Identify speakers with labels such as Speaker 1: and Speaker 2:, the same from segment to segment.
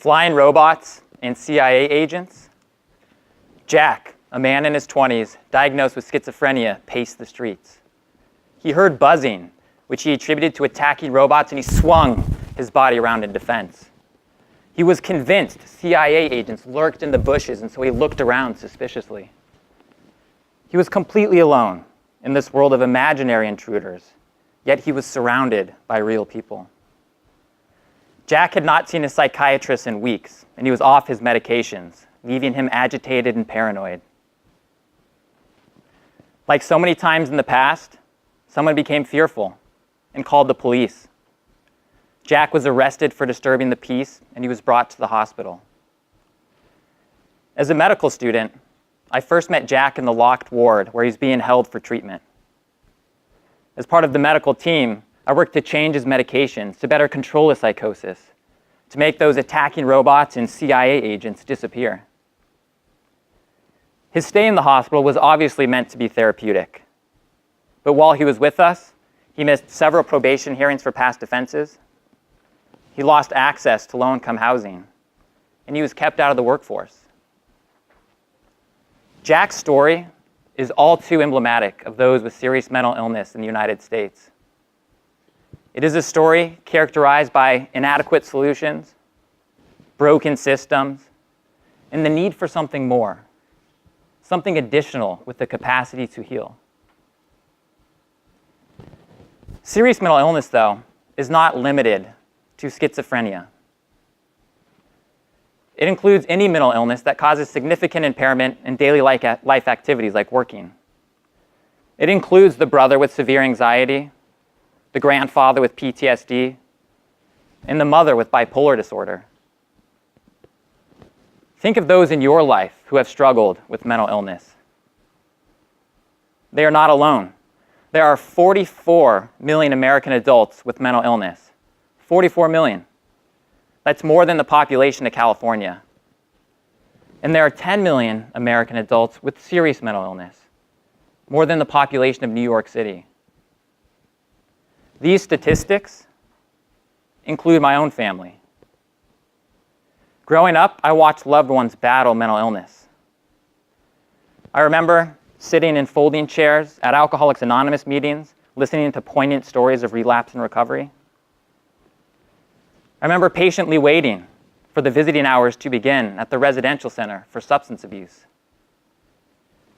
Speaker 1: Flying robots and CIA agents. Jack, a man in his 20s, diagnosed with schizophrenia, paced the streets. He heard buzzing, which he attributed to attacking robots, and he swung his body around in defense. He was convinced CIA agents lurked in the bushes, and so he looked around suspiciously. He was completely alone in this world of imaginary intruders, yet he was surrounded by real people. Jack had not seen a psychiatrist in weeks, and he was off his medications, leaving him agitated and paranoid. Like so many times in the past, someone became fearful and called the police. Jack was arrested for disturbing the peace, and he was brought to the hospital. As a medical student, I first met Jack in the locked ward where he's being held for treatment. As part of the medical team, I worked to change his medications to better control his psychosis, to make those attacking robots and CIA agents disappear. His stay in the hospital was obviously meant to be therapeutic. But while he was with us, he missed several probation hearings for past offenses. He lost access to low-income housing, and he was kept out of the workforce. Jack's story is all too emblematic of those with serious mental illness in the United States. It is a story characterized by inadequate solutions, broken systems, and the need for something more, something additional with the capacity to heal. Serious mental illness, though, is not limited to schizophrenia. It includes any mental illness that causes significant impairment in daily life activities like working. It includes the brother with severe anxiety, the grandfather with PTSD, and the mother with bipolar disorder. Think of those in your life who have struggled with mental illness. They are not alone. There are 44 million American adults with mental illness. 44 million. That's more than the population of California. And there are 10 million American adults with serious mental illness, more than the population of New York City. These statistics include my own family. Growing up, I watched loved ones battle mental illness. I remember sitting in folding chairs at Alcoholics Anonymous meetings, listening to poignant stories of relapse and recovery. I remember patiently waiting for the visiting hours to begin at the residential center for substance abuse.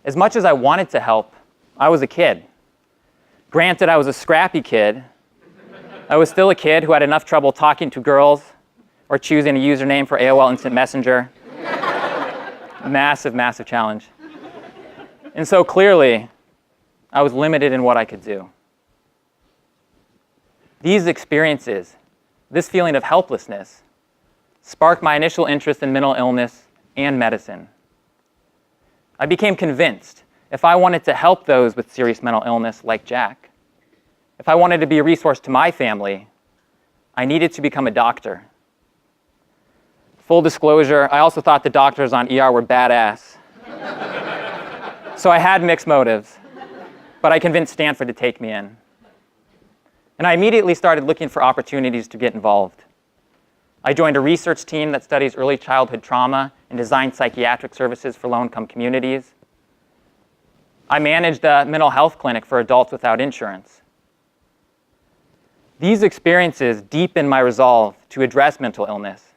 Speaker 1: As much as I wanted to help, I was a kid. Granted, I was a scrappy kid. I was still a kid who had enough trouble talking to girls or choosing a username for AOL Instant Messenger. Massive, massive challenge. And so clearly, I was limited in what I could do. These experiences, this feeling of helplessness, sparked my initial interest in mental illness and medicine. I became convinced if I wanted to help those with serious mental illness like Jack, if I wanted to be a resource to my family, I needed to become a doctor. Full disclosure, I also thought the doctors on ER were badass. So I had mixed motives, but I convinced Stanford to take me in. And I immediately started looking for opportunities to get involved. I joined a research team that studies early childhood trauma and designed psychiatric services for low-income communities. I managed a mental health clinic for adults without insurance. These experiences deepened my resolve to address mental illness,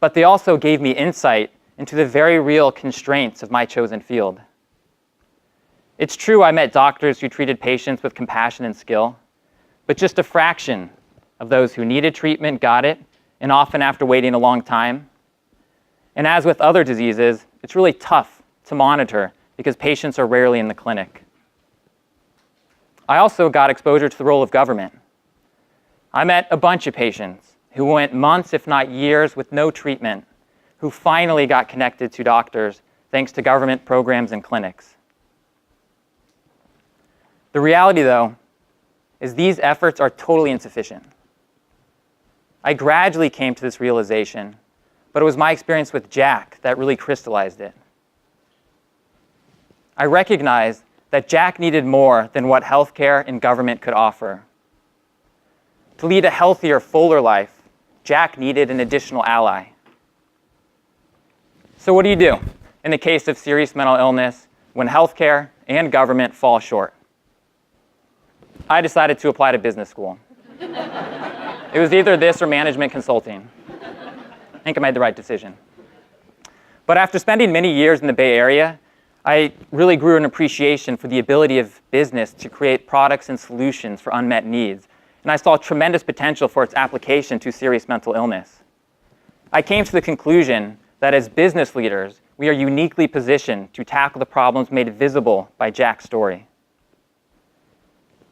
Speaker 1: but they also gave me insight into the very real constraints of my chosen field. It's true I met doctors who treated patients with compassion and skill, but just a fraction of those who needed treatment got it, and often after waiting a long time. And as with other diseases, it's really tough to monitor because patients are rarely in the clinic. I also got exposure to the role of government. I met a bunch of patients who went months, if not years, with no treatment, who finally got connected to doctors thanks to government programs and clinics. The reality, though, is these efforts are totally insufficient. I gradually came to this realization, but it was my experience with Jack that really crystallized it. I recognized that Jack needed more than what healthcare and government could offer. To lead a healthier, fuller life, Jack needed an additional ally. So what do you do in the case of serious mental illness when healthcare and government fall short? I decided to apply to business school. It was either this or management consulting. I think I made the right decision. But after spending many years in the Bay Area, I really grew an appreciation for the ability of business to create products and solutions for unmet needs. And I saw tremendous potential for its application to serious mental illness. I came to the conclusion that as business leaders, we are uniquely positioned to tackle the problems made visible by Jack's story.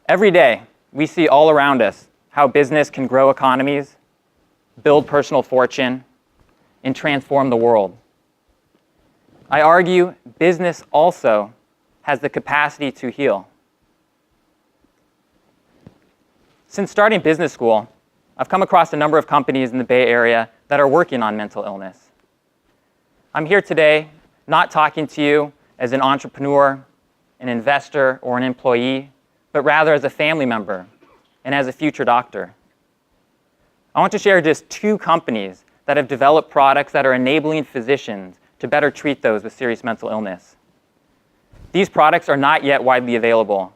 Speaker 1: Every day, we see all around us how business can grow economies, build personal fortune, and transform the world. I argue business also has the capacity to heal. Since starting business school, I've come across a number of companies in the Bay Area that are working on mental illness. I'm here today not talking to you as an entrepreneur, an investor, or an employee, but rather as a family member and as a future doctor. I want to share just 2 companies that have developed products that are enabling physicians to better treat those with serious mental illness. These products are not yet widely available,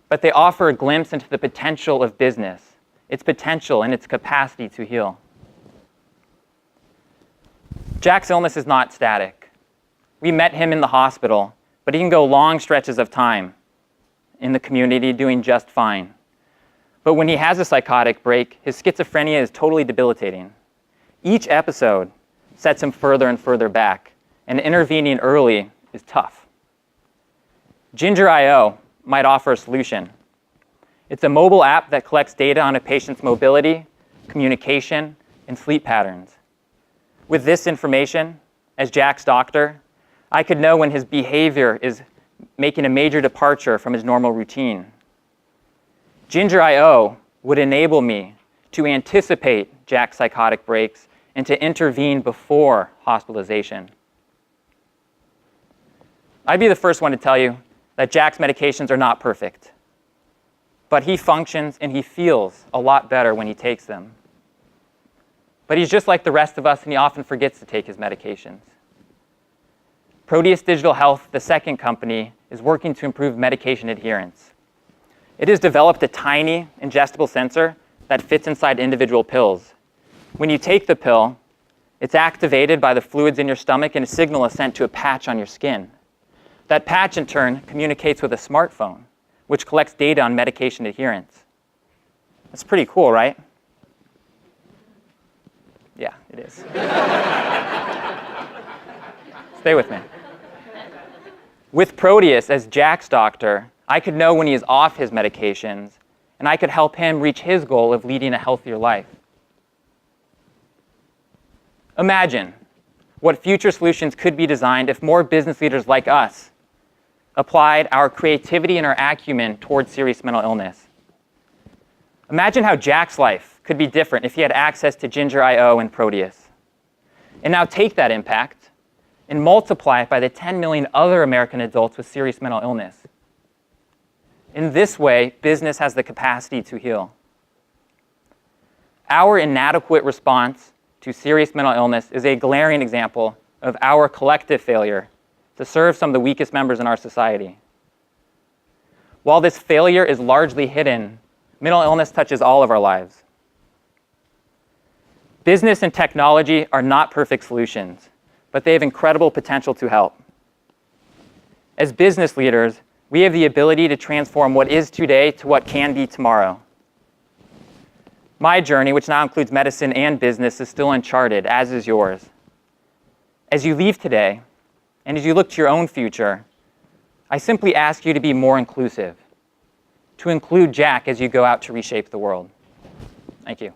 Speaker 1: but they offer a glimpse into the potential of business, its potential and its capacity to heal. Jack's illness is not static. We met him in the hospital, but he can go long stretches of time in the community doing just fine. But when he has a psychotic break, his schizophrenia is totally debilitating. Each episode sets him further and further back, and intervening early is tough. Ginger.io might offer a solution. It's a mobile app that collects data on a patient's mobility, communication, and sleep patterns. With this information, as Jack's doctor, I could know when his behavior is making a major departure from his normal routine. Ginger.io would enable me to anticipate Jack's psychotic breaks and to intervene before hospitalization. I'd be the first one to tell you that Jack's medications are not perfect, but he functions and he feels a lot better when he takes them. But he's just like the rest of us, and he often forgets to take his medications. Proteus Digital Health, the second company, is working to improve medication adherence. It has developed a tiny ingestible sensor that fits inside individual pills. When you take the pill, it's activated by the fluids in your stomach, and a signal is sent to a patch on your skin. That patch, in turn, communicates with a smartphone, which collects data on medication adherence. That's pretty cool, right? Yeah, it is. Stay with me. With Proteus as Jack's doctor, I could know when he is off his medications, and I could help him reach his goal of leading a healthier life. Imagine what future solutions could be designed if more business leaders like us applied our creativity and our acumen towards serious mental illness. Imagine how Jack's life could be different if he had access to Ginger.io and Proteus. And now take that impact and multiply it by the 10 million other American adults with serious mental illness. In this way, business has the capacity to heal. Our inadequate response to serious mental illness is a glaring example of our collective failure to serve some of the weakest members in our society. While this failure is largely hidden, mental illness touches all of our lives. Business and technology are not perfect solutions, but they have incredible potential to help. As business leaders, we have the ability to transform what is today to what can be tomorrow. My journey, which now includes medicine and business, is still uncharted, as is yours. As you leave today, and as you look to your own future, I simply ask you to be more inclusive, to include Jack as you go out to reshape the world. Thank you.